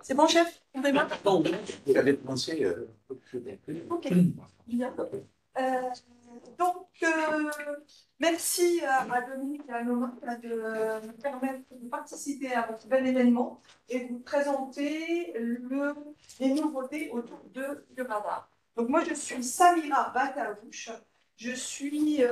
C'est bon, chef? On démarre? Vous avez commencé. Ok, bien. Euh, donc, merci à Dominique et à Noma de me permettre de participer à votre bel événement et de vous présenter les nouveautés autour du radar. Donc, moi, je suis Samira Bataouche. Je suis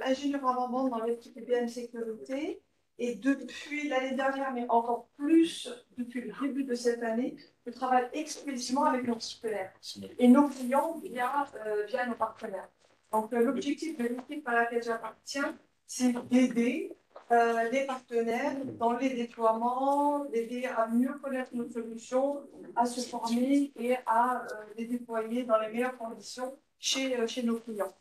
ingénieure avant-vente dans l'équipe IBM Sécurité. Et depuis l'année dernière, mais encore plus depuis le début de cette année, je travaille exclusivement avec nos partenaires et nos clients via nos partenaires. Donc, l'objectif de l'équipe à laquelle j'appartiens, c'est d'aider les partenaires dans les déploiements, d'aider à mieux connaître nos solutions, à se former et à les déployer dans les meilleures conditions chez nos clients.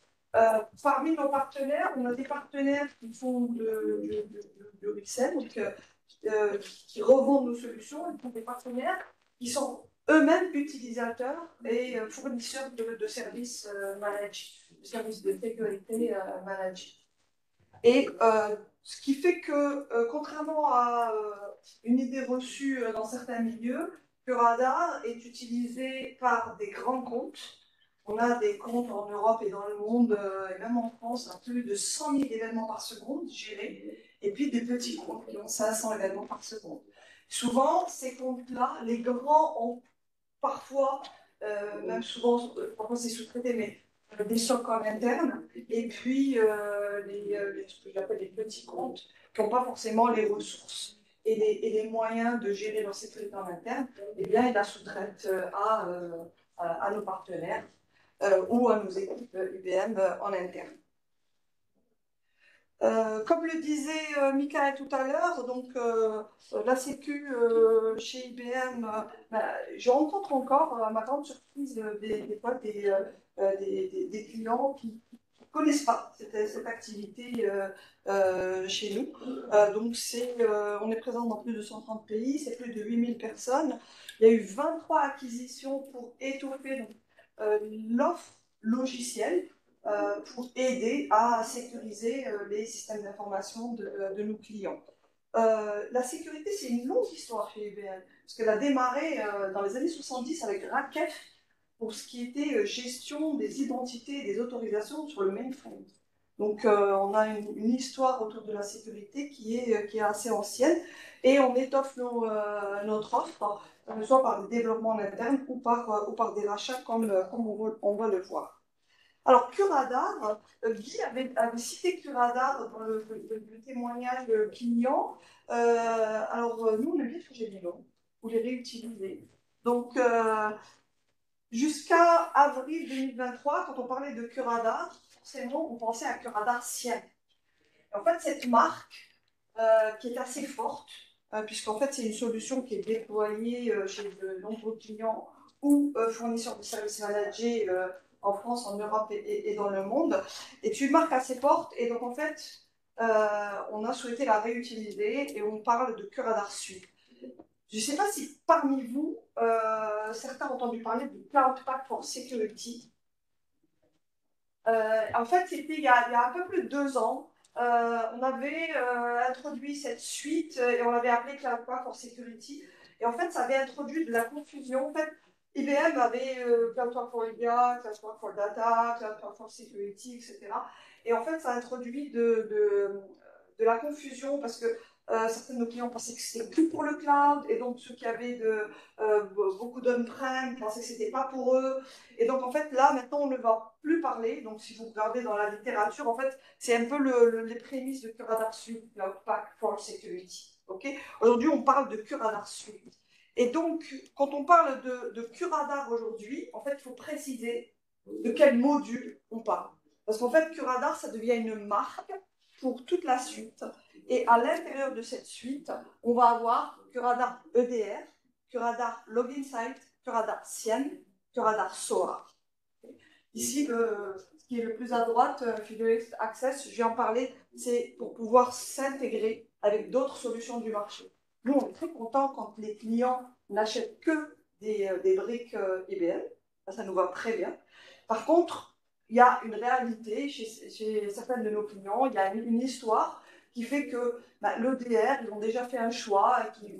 Parmi nos partenaires, on a des partenaires qui font de resell, donc qui revendent nos solutions, et puis des partenaires qui sont eux-mêmes utilisateurs et fournisseurs de services managés, de services de sécurité managés. Et ce qui fait que, contrairement à une idée reçue dans certains milieux, que Radar est utilisé par des grands comptes. On a des comptes en Europe et dans le monde, et même en France, à plus de 100 000 événements par seconde gérés, et puis des petits comptes qui ont 500 événements par seconde. Souvent, ces comptes-là, les grands ont parfois, même souvent, parfois c'est sous-traité, mais des socs en interne, et puis ce que j'appelle les petits comptes, qui n'ont pas forcément les ressources et les moyens de gérer leur sécurité en interne, eh bien, ils la sous-traitent à nos partenaires ou à nos équipes IBM en interne. Comme le disait Michael tout à l'heure, donc la Sécu chez IBM, je rencontre encore, à ma grande surprise, des fois des clients qui ne connaissent pas cette activité chez nous. Donc on est présent dans plus de 130 pays, c'est plus de 8000 personnes. Il y a eu 23 acquisitions pour étoffer donc, l'offre logicielle pour aider à sécuriser les systèmes d'information de nos clients. La sécurité, c'est une longue histoire chez IBM, parce qu'elle a démarré dans les années 70 avec RACF pour ce qui était gestion des identités et des autorisations sur le mainframe. Donc, on a une histoire autour de la sécurité qui est assez ancienne et on étoffe notre offre, soit par des développements en interne ou par des rachats comme on va le voir. Alors, Curadar, Guy avait cité Curadar dans le témoignage client. Nous, on aime bien changer les noms ou les réutiliser. Donc, jusqu'à avril 2023, quand on parlait de Curadar, forcément, on pensait à Curadar Sien. En fait, cette marque, qui est assez forte, puisqu'en fait, c'est une solution qui est déployée chez de nombreux clients ou fournisseurs de services managés en France, en Europe et dans le monde. Et c'est une marque assez forte, et donc en fait, on a souhaité la réutiliser et on parle de Curadar Suite. Je ne sais pas si parmi vous, certains ont entendu parler du Cloud Pak for Security. En fait, c'était il y a un peu plus de 2 ans. On avait introduit cette suite et on l'avait appelée Cloud Pak for Security. Et en fait, ça avait introduit de la confusion. En fait, IBM avait Cloud Pak for IDEA, Cloud Pak for Data, Cloud Pak for Security, etc. Et en fait, ça a introduit de la confusion parce que certains de nos clients pensaient que c'était plus pour le cloud, et donc ceux qui avaient beaucoup d'on-prem pensaient que c'était pas pour eux. Et donc en fait là maintenant on ne va plus parler. Donc si vous regardez dans la littérature, en fait c'est un peu les prémices de Curadar Suite, Cloud Pak for Security. Okay, aujourd'hui on parle de Curadar Suite. Et donc quand on parle de Curadar aujourd'hui, en fait il faut préciser de quel module on parle. Parce qu'en fait Curadar ça devient une marque pour toute la suite. Et à l'intérieur de cette suite, on va avoir Curadar EDR, Curadar Login Site, Curadar Sien, Curadar SOAR. Ici, ce qui est le plus à droite, Fidelity Access, je vais en parler, c'est pour pouvoir s'intégrer avec d'autres solutions du marché. Nous, on est très contents quand les clients n'achètent que des briques IBM, ça nous va très bien. Par contre, il y a une réalité chez certains de nos clients, il y a une histoire qui fait que l'EDR, ils ont déjà fait un choix qui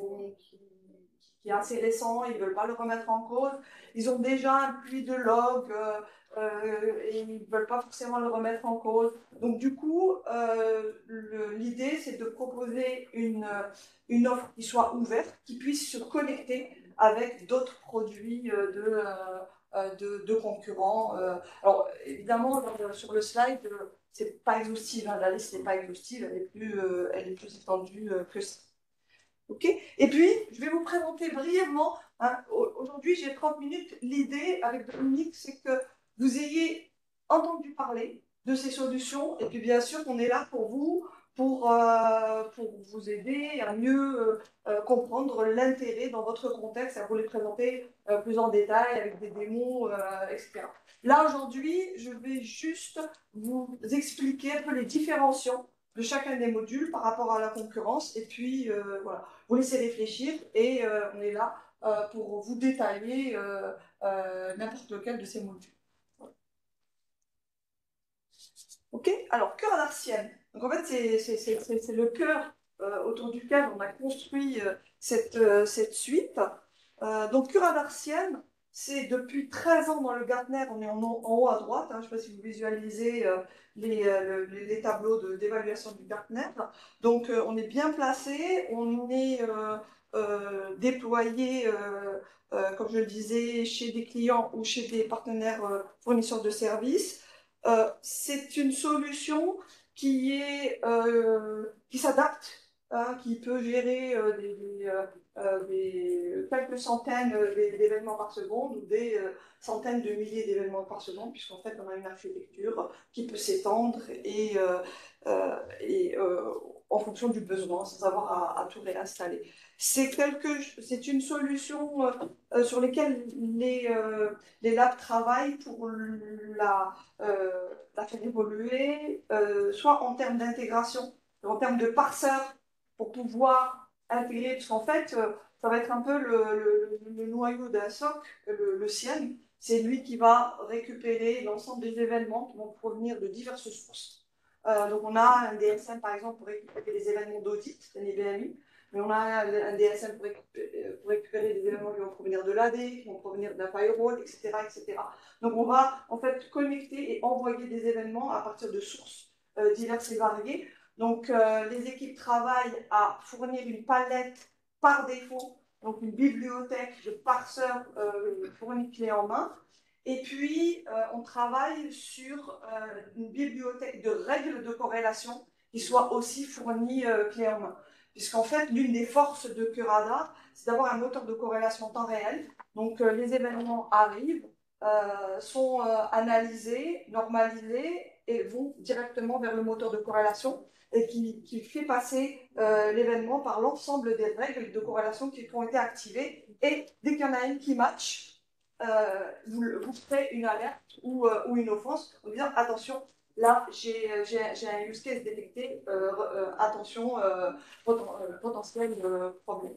est assez récent, ils ne veulent pas le remettre en cause. Ils ont déjà un puits de log et ils ne veulent pas forcément le remettre en cause. Donc du coup, l'idée, c'est de proposer une offre qui soit ouverte, qui puisse se connecter avec d'autres produits de concurrents. Alors évidemment, sur le slide, c'est pas exhaustive, hein, la liste n'est pas exhaustive, elle est plus étendue que ça. Ok. Et puis, je vais vous présenter brièvement, hein, aujourd'hui j'ai 30 minutes, l'idée avec Dominique, c'est que vous ayez entendu parler de ces solutions, et puis bien sûr on est là pour vous, pour vous aider à mieux comprendre l'intérêt dans votre contexte, à vous les présenter plus en détail avec des démos, etc. Là aujourd'hui, je vais juste vous expliquer un peu les différenciations de chacun des modules par rapport à la concurrence, et puis voilà, vous laissez réfléchir et on est là pour vous détailler n'importe lequel de ces modules. Voilà. Ok. Alors, cœur d'Artienne. Donc en fait, c'est le cœur autour duquel on a construit cette suite. Donc Cura d'Artienne, c'est depuis 13 ans dans le Gartner, on est en haut à droite, hein, je ne sais pas si vous visualisez les tableaux d'évaluation du Gartner. Donc on est bien placé, on est déployé, comme je le disais, chez des clients ou chez des partenaires fournisseurs de services. C'est une solution qui s'adapte, hein, qui peut gérer quelques centaines d'événements par seconde ou des centaines de milliers d'événements par seconde, puisqu'en fait on a une architecture qui peut s'étendre en fonction du besoin, sans avoir à tout réinstaller. C'est une solution sur laquelle les labs travaillent pour la faire évoluer, soit en termes d'intégration, en termes de parseur, pour pouvoir intégrer, parce qu'en fait, ça va être un peu le noyau d'un SOC, le CIEM. C'est lui qui va récupérer l'ensemble des événements qui vont provenir de diverses sources. Donc on a un DSM par exemple pour récupérer les événements d'audit, un IBMI, mais on a un DSM pour récupérer des événements qui vont provenir de l'AD, qui vont provenir d'un firewall, etc., etc. Donc on va en fait connecter et envoyer des événements à partir de sources diverses et variées. Donc les équipes travaillent à fournir une palette par défaut, donc une bibliothèque de parseurs fournis clé en main. Et puis, on travaille sur une bibliothèque de règles de corrélation qui soit aussi fournie clé en main. Puisqu'en fait, l'une des forces de Curada, c'est d'avoir un moteur de corrélation en temps réel. Donc, les événements arrivent, sont analysés, normalisés et vont directement vers le moteur de corrélation et qui fait passer l'événement par l'ensemble des règles de corrélation qui ont été activées. Et dès qu'il y en a une qui match, vous ferez une alerte ou une offense en disant attention, là j'ai un use case détecté, attention, potentiel problème.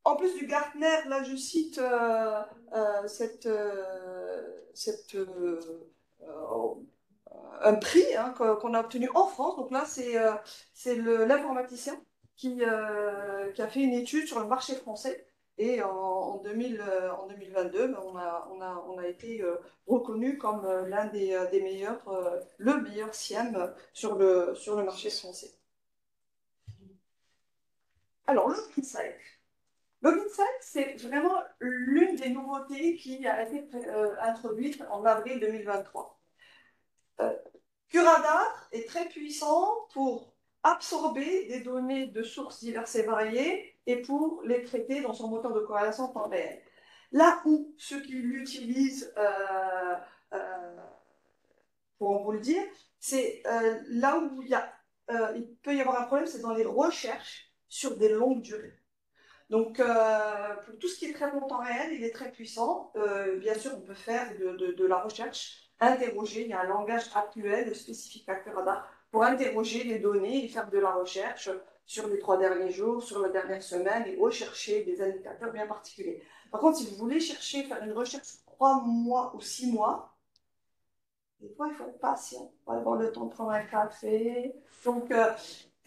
En plus du Gartner, là je cite un prix hein, qu'on a obtenu en France. Donc là, c'est l'informaticien qui a fait une étude sur le marché français. Et en 2022, ben, on a été reconnu comme l'un des meilleurs, le meilleur SIEM sur le marché français. Alors, l'OpenSite. L'OpenSite, c'est vraiment l'une des nouveautés qui a été introduite en avril 2023. Curadar est très puissant pour absorber des données de sources diverses et variées et pour les traiter dans son moteur de corrélation en temps réel. Là où ceux qui l'utilisent, pourront vous le dire, c'est là où il peut y avoir un problème, c'est dans les recherches sur des longues durées. Donc, pour tout ce qui est traitement en temps réel, il est très puissant. Bien sûr, on peut faire de la recherche, interroger. Il y a un langage actuel spécifique à Curada pour interroger les données et faire de la recherche sur les 3 derniers jours, sur la dernière semaine et rechercher des indicateurs bien particuliers. Par contre, si vous voulez faire une recherche sur 3 mois ou 6 mois, Des fois, il faut être patient, il faut avoir le temps de prendre un café. Donc,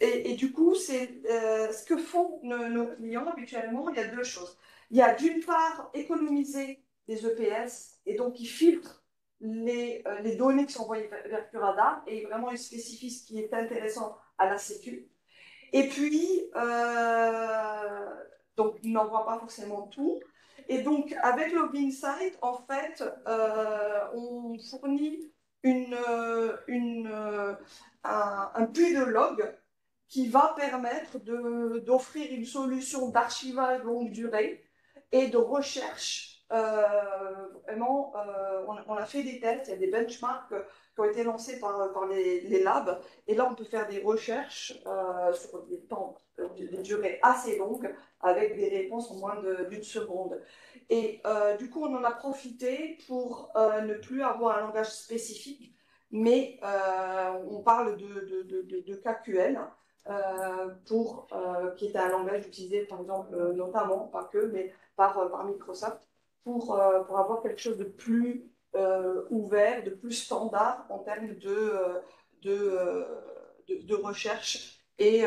et du coup, c'est ce que font nos clients habituellement. Il y a deux choses. Il y a d'une part économiser des EPS et donc ils filtrent les données qui sont envoyées vers Curadar et vraiment ils spécifient ce qui est intéressant à la Sécu. Et puis, donc ils n'envoient pas forcément tout. Et donc, avec LogInsight, en fait, on fournit un puits de log qui va permettre d'offrir une solution d'archivage longue durée et de recherche. Vraiment, on a fait des tests, il y a des benchmarks qui ont été lancés par les labs, et là on peut faire des recherches sur des temps, des durées assez longues, avec des réponses en moins d'une seconde. Et du coup, on en a profité pour ne plus avoir un langage spécifique, mais on parle de KQL qui est un langage utilisé, par exemple, notamment, pas que, mais par Microsoft, pour avoir quelque chose de plus ouvert, de plus standard en termes de recherche et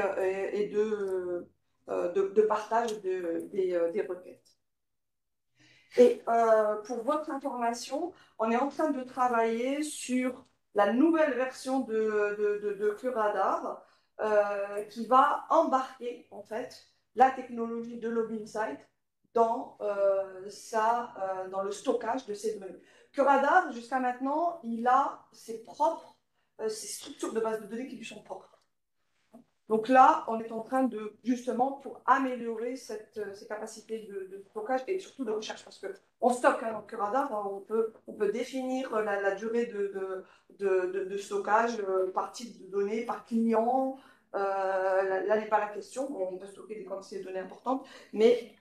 de partage des requêtes. Et pour votre information, on est en train de travailler sur la nouvelle version de Curadar qui va embarquer en fait la technologie de LogInsight dans le stockage de ces données. Curadar, jusqu'à maintenant, il a ses structures de base de données qui lui sont propres. Donc là, on est en train de, justement, pour améliorer ces capacités de stockage et surtout de recherche, parce qu'on stocke dans Curadar, on peut définir la durée de stockage par type de données, par client. Là n'est pas la question, on peut stocker des quantités de données importantes, mais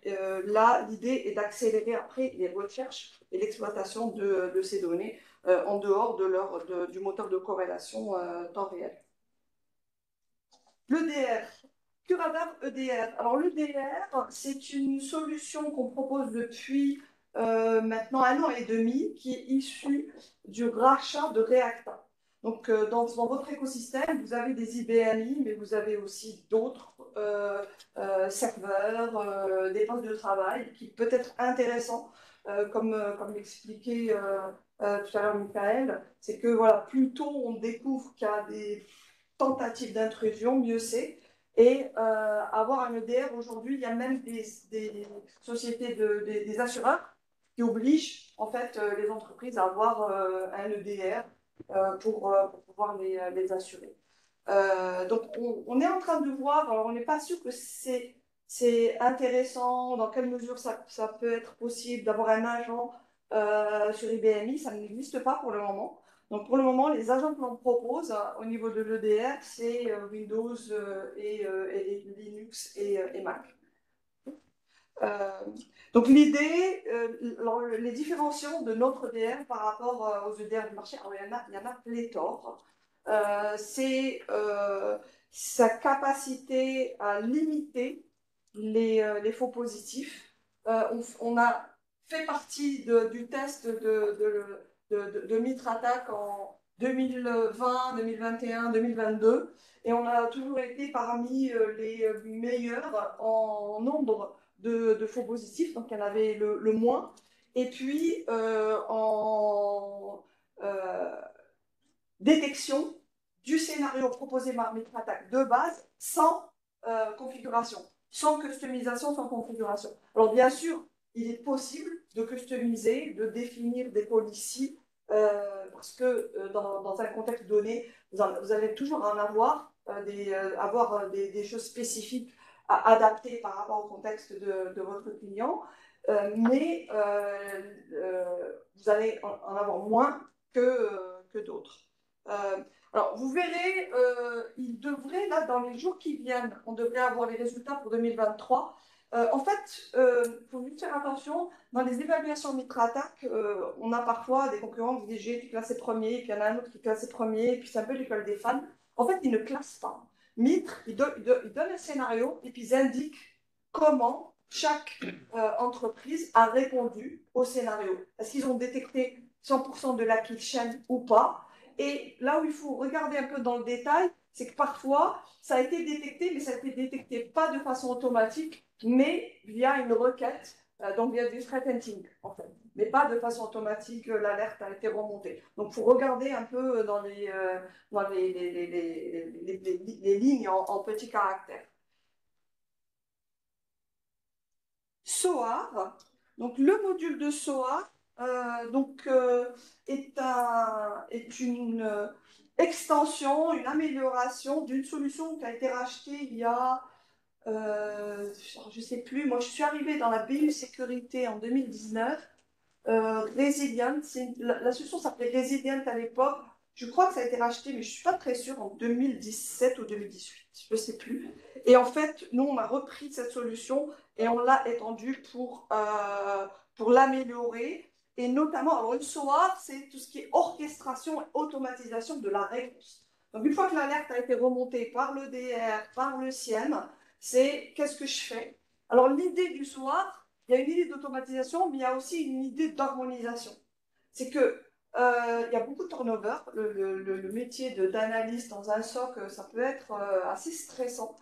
là, l'idée est d'accélérer après les recherches et l'exploitation de ces données en dehors du moteur de corrélation temps réel. L'EDR, Curadar EDR. Alors l'EDR, c'est une solution qu'on propose depuis maintenant 1 an et demi, qui est issue du rachat de Reacta. Donc dans votre écosystème, vous avez des IBMI, mais vous avez aussi d'autres serveurs, des postes de travail qui peuvent être intéressants, comme l'expliquait tout à l'heure Michael, c'est que voilà, plus tôt on découvre qu'il y a des tentative d'intrusion, mieux c'est. Et avoir un EDR aujourd'hui, il y a même des sociétés, des assureurs qui obligent en fait les entreprises à avoir un EDR pour pouvoir les assurer. Donc on est en train de voir, alors on n'est pas sûr que c'est intéressant, dans quelle mesure ça peut être possible d'avoir un agent sur IBMI, ça n'existe pas pour le moment. Donc pour le moment, les agents que l'on propose au niveau de l'EDR, c'est Windows et Linux et Mac. Donc l'idée, les différenciants de notre EDR par rapport aux EDR du marché, alors il y en a pléthore. C'est sa capacité à limiter les faux positifs. On a fait partie du test de Mitre Attack en 2020, 2021, 2022, et on a toujours été parmi les meilleurs en nombre de faux positifs, donc il y en avait le moins, et puis en détection du scénario proposé par Mitre Attack de base sans configuration, sans customisation, sans configuration. Alors bien sûr, il est possible de customiser, de définir des policies, parce que dans un contexte donné, vous allez toujours en avoir, des choses spécifiques à adapter par rapport au contexte de votre client, mais vous allez en avoir moins que d'autres. Alors, vous verrez, il devrait, là, dans les jours qui viennent, on devrait avoir les résultats pour 2023. En fait, il faut juste faire attention, dans les évaluations Mitre Attack, on a parfois des concurrents qui disent j'ai été classé premier, puis il y en a un autre qui est classé premier, puis c'est un peu l'école des fans. En fait, ils ne classent pas. Mitre, ils donnent un scénario et puis ils indiquent comment chaque entreprise a répondu au scénario. Est-ce qu'ils ont détecté 100% de la kill chain ou pas? Et là où il faut regarder un peu dans le détail, c'est que parfois, ça a été détecté, mais ça a été détecté pas de façon automatique, mais via une requête, donc via du threat hunting, en fait. Mais pas de façon automatique, l'alerte a été remontée. Donc, il faut regarder un peu dans les lignes en petits caractères. SOAR, donc le module de SOAR, est une extension, une amélioration d'une solution qui a été rachetée il y a, je ne sais plus, moi je suis arrivée dans la BU Sécurité en 2019. Resilient, la solution s'appelait Resilient à l'époque. Je crois que ça a été racheté, mais je ne suis pas très sûre, en 2017 ou 2018, je ne sais plus. Et en fait, nous, on a repris cette solution et on l'a étendue pour l'améliorer. Et notamment, alors une SOAR, c'est tout ce qui est orchestration et automatisation de la réponse. Donc, une fois que l'alerte a été remontée par le DR, par le SIEM, c'est qu'est-ce que je fais? Alors, l'idée du SOAR, il y a une idée d'automatisation, mais il y a aussi une idée d'harmonisation. C'est que il y a beaucoup de turnover. Le métier d'analyste dans un SOC, ça peut être assez stressant.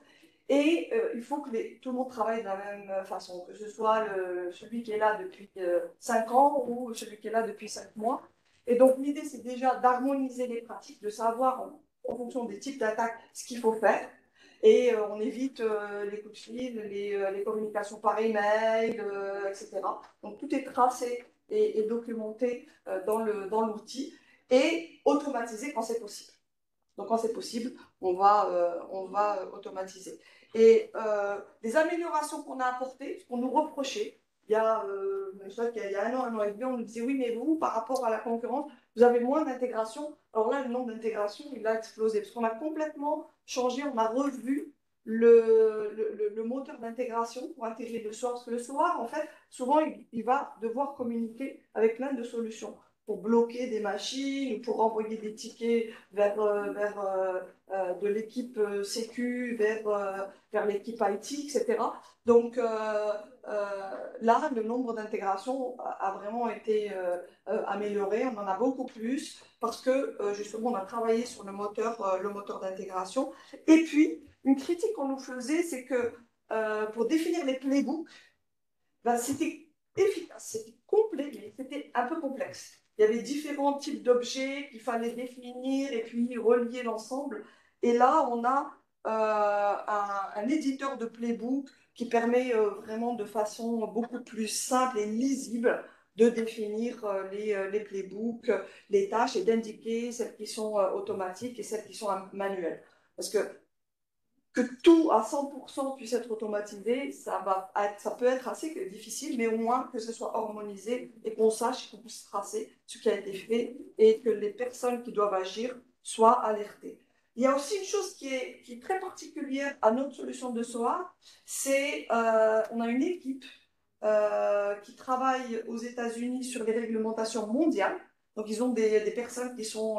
Et il faut que tout le monde travaille de la même façon, que ce soit celui qui est là depuis 5 ans ou celui qui est là depuis 5 mois. Et donc l'idée, c'est déjà d'harmoniser les pratiques, de savoir en fonction des types d'attaques ce qu'il faut faire. Et on évite les coups de fil, les communications par email, etc. Donc tout est tracé et documenté dans l'outil et automatisé quand c'est possible. Donc quand c'est possible, on va automatiser. Et les améliorations qu'on a apportées, ce qu'on nous reprochait, je crois qu'il y a un an et demi, on nous disait oui, mais vous, par rapport à la concurrence, vous avez moins d'intégration. Alors là, le nombre d'intégrations, il a explosé parce qu'on a complètement changé, on a revu le moteur d'intégration pour intégrer le SOAR. Parce que le SOAR, en fait, souvent, il va devoir communiquer avec plein de solutions pour bloquer des machines ou pour envoyer des tickets vers de l'équipe Sécu, vers l'équipe IT, etc. Donc là, le nombre d'intégrations a vraiment été amélioré. On en a beaucoup plus parce que justement, on a travaillé sur le moteur d'intégration. Et puis, une critique qu'on nous faisait, c'est que pour définir les playbooks, ben, c'était efficace, c'était complet, mais c'était un peu complexe. Il y avait différents types d'objets qu'il fallait définir et puis relier l'ensemble. Et là, on a un éditeur de playbook qui permet vraiment de façon beaucoup plus simple et lisible de définir les playbooks, les tâches et d'indiquer celles qui sont automatiques et celles qui sont manuelles. Parce que tout à 100% puisse être automatisé, ça peut être assez difficile, mais au moins que ce soit harmonisé et qu'on sache, qu'on puisse tracer ce qui a été fait et que les personnes qui doivent agir soient alertées. Il y a aussi une chose qui est très particulière à notre solution de SOAR, c'est on a une équipe qui travaille aux États-Unis sur les réglementations mondiales. Donc, ils ont des personnes qui sont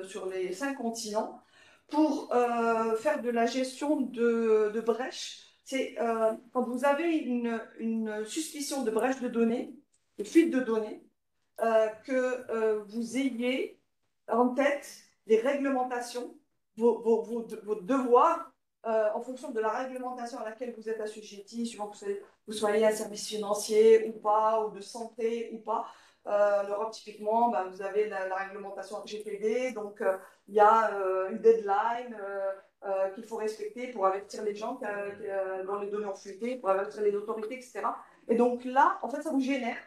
sur les 5 continents pour faire de la gestion de brèches. C'est quand vous avez une suspicion de brèche de données, de fuite de données, que vous ayez en tête les réglementations, vos devoirs en fonction de la réglementation à laquelle vous êtes assujetti, suivant que vous soyez un service financier ou pas, ou de santé ou pas. En Europe, typiquement, bah, vous avez la réglementation RGPD, donc il y a une deadline qu'il faut respecter pour avertir les gens dont les données ont fuité, pour avertir les autorités, etc. Et donc là, en fait, ça vous génère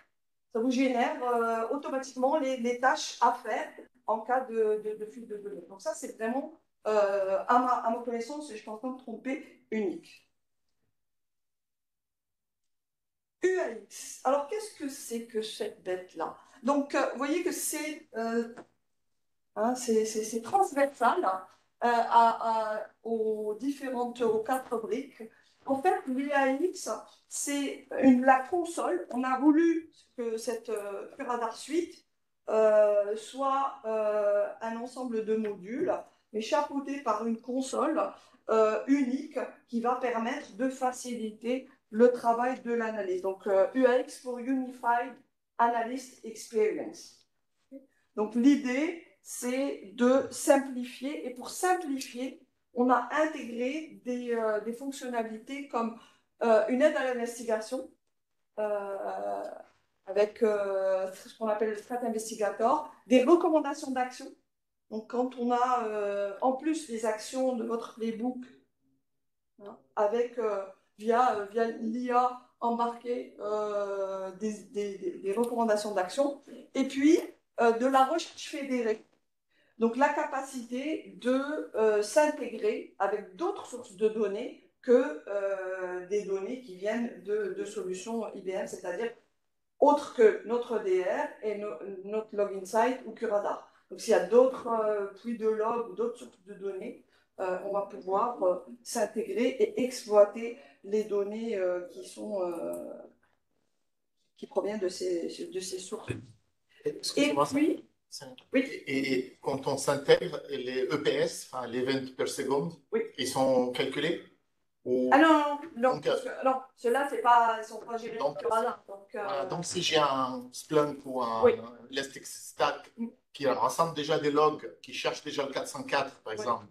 automatiquement les tâches à faire en cas de fuite de données. Donc ça, c'est vraiment, à ma connaissance, je suis en train de tromper, unique. UAX. Alors, qu'est-ce que c'est que cette bête-là? Donc, vous voyez que c'est transversal aux 4 briques. En fait, l'UAX, c'est la console. On a voulu que cette Curadar Suite soit un ensemble de modules, mais chapeauté par une console unique qui va permettre de faciliter le travail de l'analyse. Donc, UAX pour Unified Analyst Experience. Donc, l'idée, c'est de simplifier. Et pour simplifier, on a intégré des fonctionnalités comme une aide à l'investigation avec ce qu'on appelle le Threat Investigator, des recommandations d'action. Donc, quand on a en plus les actions de votre playbook, hein, avec via l'IA embarquée des recommandations d'action, et puis de la recherche fédérée. Donc, la capacité de s'intégrer avec d'autres sources de données que des données qui viennent de solutions IBM, c'est-à-dire autres que notre DR et notre Log Insight ou Curadar. Donc, s'il y a d'autres puits de log ou d'autres sources de données, on va pouvoir s'intégrer et exploiter les données qui proviennent de ces sources. Et puis, oui. Et quand on s'intègre, les EPS, enfin les events per seconde, oui. Ils sont calculés ou... Ah non, donc, non, ceux-là, ils sont pas gérés donc, par là. donc, si j'ai un Splunk ou un oui. Elasticstack qui rassemble déjà des logs, qui cherche déjà le 404, par exemple,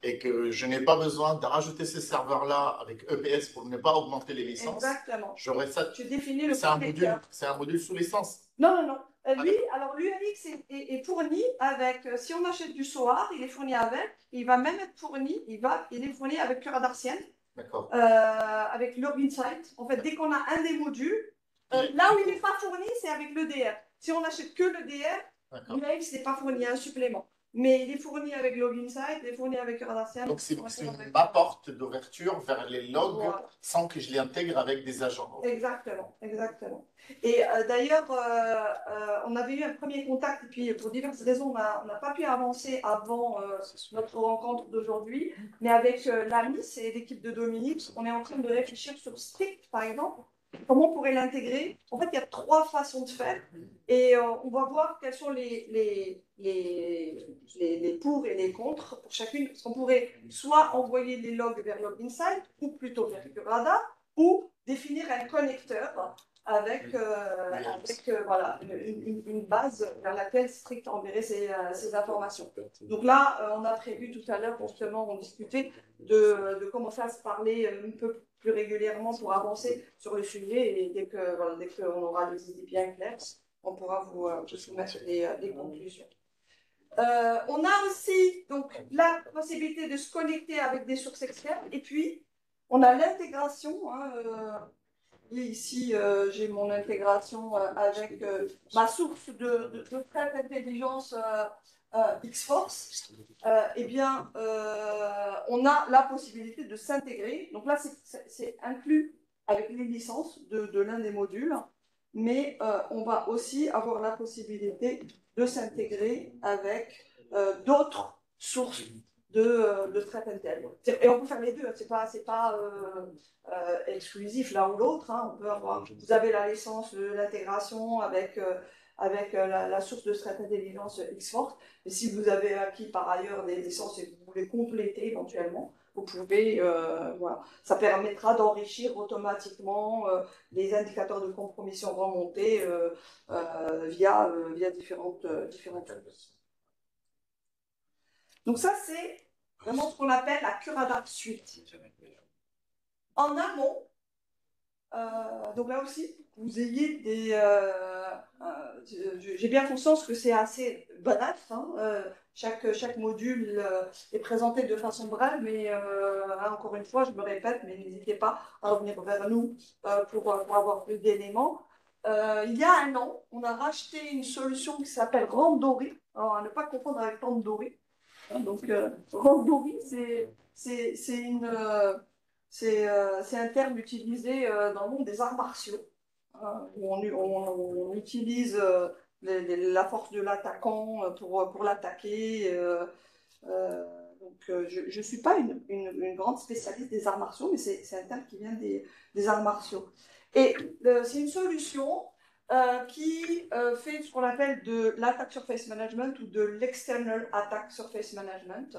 et que je n'ai pas besoin de rajouter ces serveurs-là avec EPS pour ne pas augmenter les licences, j'aurais ça. Tu définis le c'est un module sous licence. Non. Alors l'UNX est fourni avec, si on achète du SOAR, il est fourni avec, il va même être fourni, il est fourni avec Curadarcian, avec Log Insight. En fait, dès qu'on a un des modules, là où il n'est pas fourni, c'est avec l'EDR. Si on n'achète que l'EDR, l'UNX n'est pas fourni, un supplément. Mais il est fourni avec Log Insight, il est fourni avec Curadarcian. Donc c'est ma porte d'ouverture vers les logs sans que je les intègre avec des agents. Exactement. Et d'ailleurs, on avait eu un premier contact, et puis pour diverses raisons, on n'a pas pu avancer avant notre rencontre d'aujourd'hui. Mais avec l'AMIS et l'équipe de Dominique, on est en train de réfléchir sur Strict, par exemple. Comment on pourrait l'intégrer? En fait, il y a 3 façons de faire. Et on va voir quels sont les pour et les contre pour chacune. Parce qu'on pourrait soit envoyer les logs vers Log Insight, ou plutôt vers Curadar, ou définir un connecteur avec voilà, une base vers laquelle Strict enverrait ces informations. Donc là, on a prévu tout à l'heure, justement, on discutait de commencer à se parler un peu plus régulièrement pour avancer sur le sujet, et dès qu'on aura les idées bien claires, on pourra vous soumettre des conclusions. On a aussi donc la possibilité de se connecter avec des sources externes, et puis on a l'intégration. Et ici, j'ai mon intégration avec ma source de threat intelligence X-Force. Eh bien, on a la possibilité de s'intégrer. Donc là, c'est inclus avec les licences de l'un des modules, mais on va aussi avoir la possibilité de s'intégrer avec d'autres sources de threat intel. Et on peut faire les deux, c'est pas exclusif l'un ou l'autre. Hein. On peut avoir, vous avez la licence de l'intégration avec la source de threat intelligence X-Force, mais si vous avez acquis par ailleurs des licences et que vous voulez compléter éventuellement, vous pouvez, voilà. Ça permettra d'enrichir automatiquement les indicateurs de compromission remontés via différentes choses. Donc ça, c'est vraiment ce qu'on appelle la Curadar Suite. En amont, donc là aussi, vous ayez j'ai bien conscience que c'est assez banal. Hein, chaque module est présenté de façon brève, mais encore une fois, je me répète, mais n'hésitez pas à revenir vers nous pour avoir plus d'éléments. Il y a un an, on a racheté une solution qui s'appelle Randori. Alors, à ne pas confondre avec Randori. Donc, Randori, c'est un terme utilisé dans le monde des arts martiaux, où on utilise la force de l'attaquant pour l'attaquer. Donc, je ne suis pas une grande spécialiste des arts martiaux, mais c'est un terme qui vient des arts martiaux. Et c'est une solution qui fait ce qu'on appelle de l'attack surface management ou de l'external attack surface management.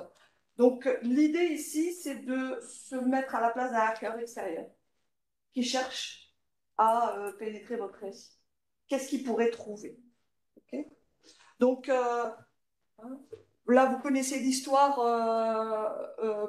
Donc, l'idée ici, c'est de se mettre à la place d'un hacker extérieur qui cherche à pénétrer votre récit. Qu'est-ce qu'il pourrait trouver? Okay. Donc, Hein. Là, vous connaissez l'histoire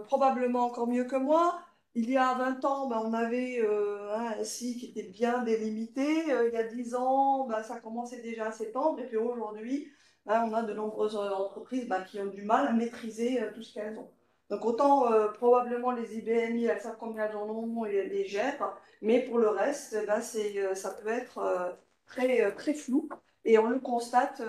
probablement encore mieux que moi. Il y a 20 ans, ben, on avait un site qui était bien délimité. Il y a 10 ans, ben, ça commençait déjà à s'étendre. Et puis aujourd'hui, ben, on a de nombreuses entreprises ben, qui ont du mal à maîtriser tout ce qu'elles ont. Donc autant probablement les IBMI, elles savent combien elles en ont et elles les gèrent. Mais pour le reste, ben, ça peut être très flou. Et on le constate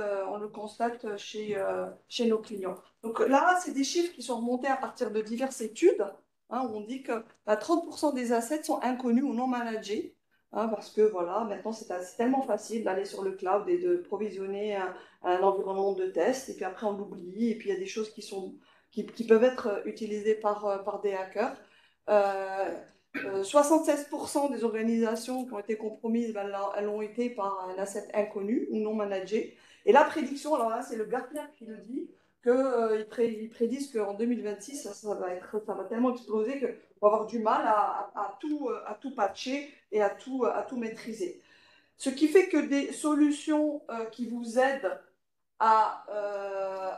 chez nos clients. Donc là, c'est des chiffres qui sont remontés à partir de diverses études, hein, où on dit que 30% des assets sont inconnus ou non managés, hein, parce que voilà, maintenant c'est tellement facile d'aller sur le cloud et de provisionner un environnement de test, et puis après on l'oublie, et puis il y a des choses qui peuvent être utilisées par des hackers. 76% des organisations qui ont été compromises, ben, elles ont été par un asset inconnu ou non managé. Et la prédiction, alors là, c'est le Gartner qui le dit, qu'ils prédisent qu'en 2026, ça va tellement exploser qu'on va avoir du mal à tout patcher et à tout maîtriser. Ce qui fait que des solutions qui vous aident à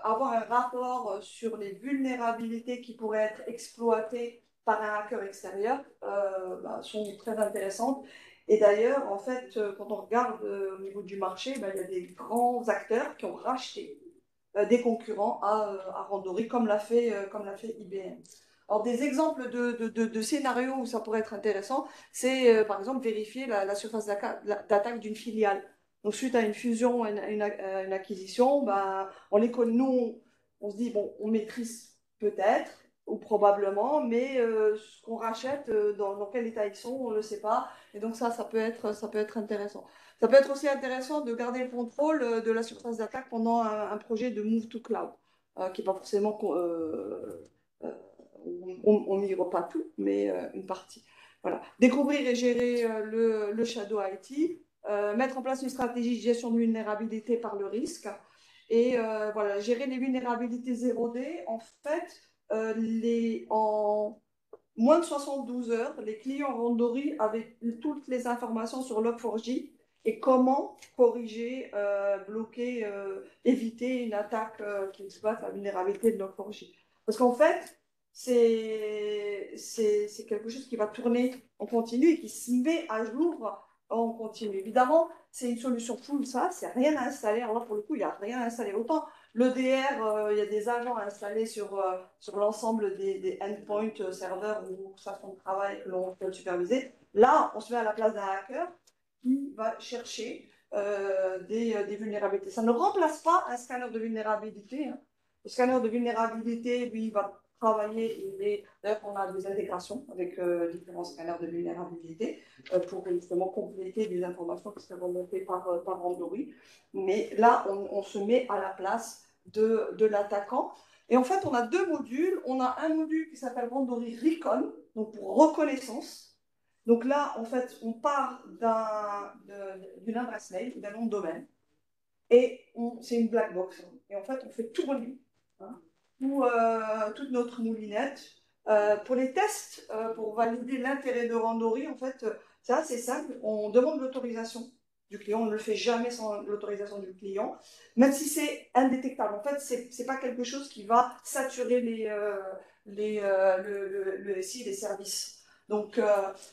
avoir un rapport sur les vulnérabilités qui pourraient être exploitées par un hacker extérieur sont très intéressantes. Et d'ailleurs, en fait, quand on regarde au niveau du marché, il y a des grands acteurs qui ont racheté des concurrents à Randori, comme l'a fait IBM. Alors, des exemples de scénarios où ça pourrait être intéressant, c'est par exemple vérifier la surface d'attaque d'une filiale. Donc, suite à une fusion, une acquisition, on les connaît, nous, on se dit, bon, on maîtrise peut-être, ou probablement, mais ce qu'on rachète, dans quel état ils sont, on ne le sait pas. Et donc ça peut être intéressant. Ça peut être aussi intéressant de garder le contrôle de la surface d'attaque pendant un projet de move to cloud, qui n'est pas forcément... on ne migre pas tout, mais une partie. Voilà. Découvrir et gérer le Shadow IT, mettre en place une stratégie de gestion de vulnérabilité par le risque, et voilà, gérer les vulnérabilités 0D. En fait, en moins de 72 heures, les clients Randori avaient toutes les informations sur Log4j et comment corriger, bloquer, éviter une attaque qui exploite la vulnérabilité de Log4j. Parce qu'en fait, c'est quelque chose qui va tourner en continu et qui se met à jour en continu. Évidemment, c'est une solution full SaaS, il n'y a rien à installer. Alors là, pour le coup, il n'y a rien à installer. Autant l'EDR, il y a des agents installés sur l'ensemble des endpoints serveurs ou façon de travail que l'on peut superviser. Là, on se met à la place d'un hacker qui va chercher des vulnérabilités. Ça ne remplace pas un scanner de vulnérabilité. Hein. Le scanner de vulnérabilité, lui, va travailler. D'ailleurs, on a des intégrations avec différents scanners de vulnérabilité pour justement compléter des informations qui seraient remontées par Randori. Mais là, on se met à la place de l'attaquant. Et en fait, on a deux modules. On a un module qui s'appelle Randori Recon, donc pour reconnaissance. Donc là, en fait, on part d'une adresse mail, d'un nom de domaine, et c'est une black box. Et en fait, on fait tourner toute notre moulinette. Pour les tests, pour valider l'intérêt de Randori, en fait, c'est assez simple. On demande l'autorisation du client. On ne le fait jamais sans l'autorisation du client, même si c'est indétectable. En fait, c'est pas quelque chose qui va saturer le SI, les services. Donc,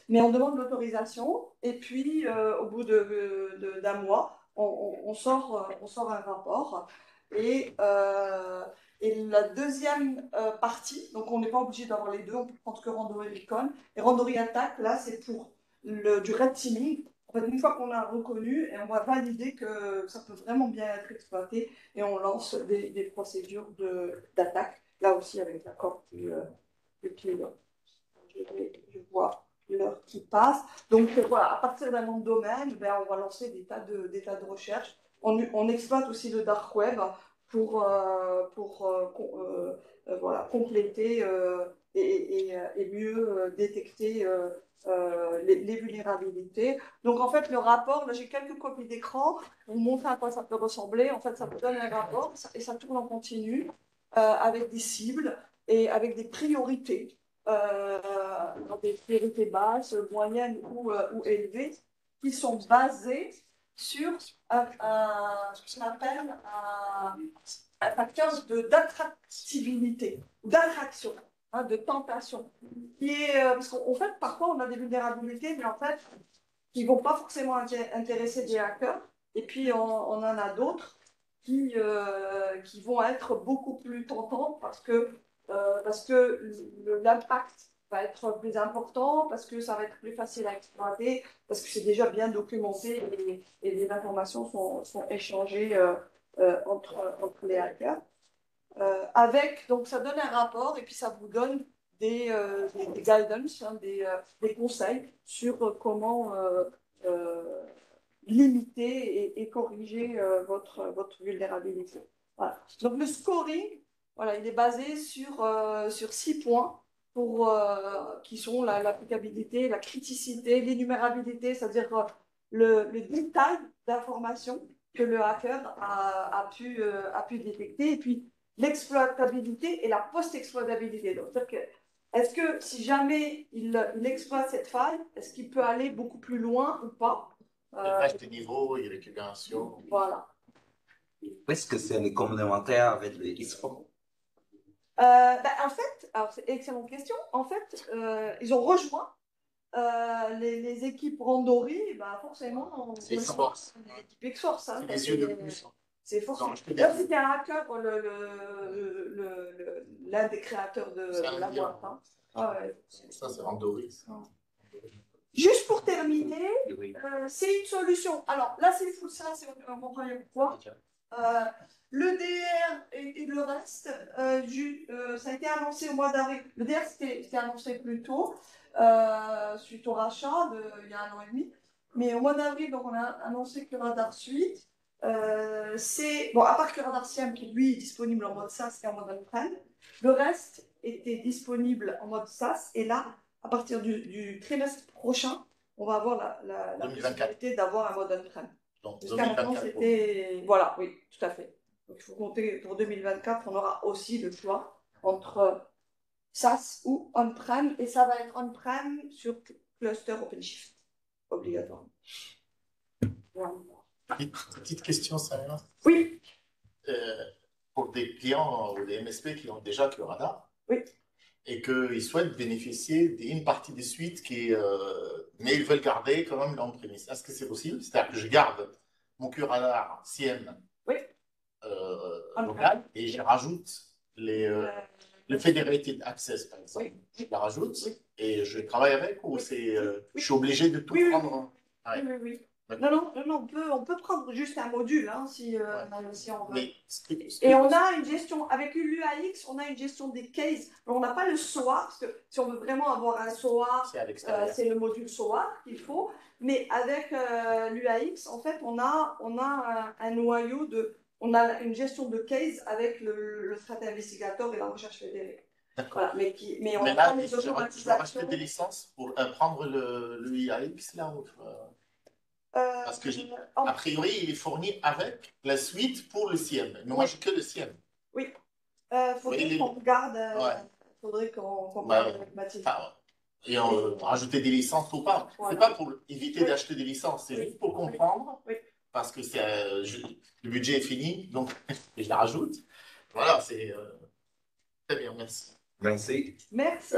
mais on demande l'autorisation et puis au bout d'un mois, on sort un rapport et la deuxième partie, donc on n'est pas obligé d'avoir les deux, on peut prendre que Randori Recon. Et Randori Attack, là, c'est pour du red teaming. En fait, une fois qu'on a reconnu, et on va valider que ça peut vraiment bien être exploité, et on lance des procédures d'attaque, là aussi avec l'accord du client. Je vois l'heure qui passe. Donc voilà, à partir d'un nom de domaine, on va lancer des tas de recherches. On exploite aussi le dark web pour voilà, compléter et mieux détecter les vulnérabilités. Donc en fait, le rapport, là j'ai quelques copies d'écran pour vous montrer à quoi ça peut ressembler. En fait, ça vous donne un rapport et ça tourne en continu avec des cibles et avec des priorités. Dans des priorités basses, moyennes ou élevées, qui sont basées sur ce qu'on appelle un facteur d'attractivité, d'attraction, hein, de tentation. Parce qu'en fait, parfois, on a des vulnérabilités, mais en fait, qui ne vont pas forcément intéresser des hackers. Et puis, on en a d'autres qui vont être beaucoup plus tentantes parce que l'impact va être plus important, parce que ça va être plus facile à exploiter, parce que c'est déjà bien documenté et les informations sont échangées entre les hackers. Donc ça donne un rapport et puis ça vous donne des guidance, hein, des conseils sur comment limiter et corriger votre vulnérabilité. Voilà. Donc le scoring, voilà, il est basé sur 6 points qui sont l'applicabilité, la criticité, l'énumérabilité, c'est-à-dire le détail d'informations que le hacker a pu détecter, et puis l'exploitabilité et la post-exploitabilité. Donc, est-ce que si jamais il exploite cette faille, est-ce qu'il peut aller beaucoup plus loin ou pas? Il reste des niveaux et récupération. Voilà. Est-ce que c'est les complémentaires avec les ISPO? En fait, alors c'est une excellente question. En fait, ils ont rejoint les équipes Randori, forcément, c'est X-Force. L'équipe X-Force. Hein, c'est les yeux de plus. C'est fort. D'ailleurs, c'était un hacker, l'un des créateurs de la boîte. Hein. Ah ouais. Ça, c'est Randori. Juste pour terminer, c'est une solution. Alors là, c'est full ça, c'est mon premier point. Le DR et le reste, ça a été annoncé au mois d'avril. Le DR, c'était annoncé plus tôt, suite au rachat il y a 1 an et demi. Mais au mois d'avril, donc, on a annoncé que le Radar Suite, à part que le Radar SIEM, qui lui est disponible en mode SaaS et en mode on-prem, le reste était disponible en mode SaaS. Et là, à partir du trimestre prochain, on va avoir la possibilité d'avoir un mode on-prem. Jusqu'à maintenant, c'était... Voilà, oui, tout à fait. Donc, il faut compter pour 2024, on aura aussi le choix entre SaaS ou on-prem, et ça va être on-prem sur cluster OpenShift, obligatoirement. Voilà. Petite question, Sarah. Oui. Pour des clients ou des MSP qui ont déjà le radar, oui, et qu'ils souhaitent bénéficier d'une partie des suites mais ils veulent garder quand même l'on-premise. Est-ce que c'est possible? C'est-à-dire que je garde mon QRadar SIEM local et je rajoute le Federated Access, par exemple. Oui. Je la rajoute et je travaille avec, ou je suis obligé de tout prendre? Oui. Non, on peut prendre juste un module, hein, si on veut. Et on a une gestion, avec l'UAX, on a une gestion des cases. On n'a pas le SOA, parce que si on veut vraiment avoir un SOA, c'est le module SOA qu'il faut. Mais avec l'UAX, en fait, on a un noyau on a une gestion de case avec le threat investigator et la recherche fédérée. D'accord. Voilà, mais on là, les je dois acheter des licences pour prendre le UAX, là parce que, a priori, il est fourni avec la suite pour le SIEM. Mais moi, j'ai que le SIEM. Oui. Faudrait qu'on regarde. Faudrait qu'on regarde avec Mathilde. Et rajouter des licences ou pas. Voilà. C'est pas pour éviter d'acheter des licences, c'est juste pour comprendre. Oui. Parce que le budget est fini, donc je la rajoute. Voilà, c'est très bien, merci. Merci. Merci.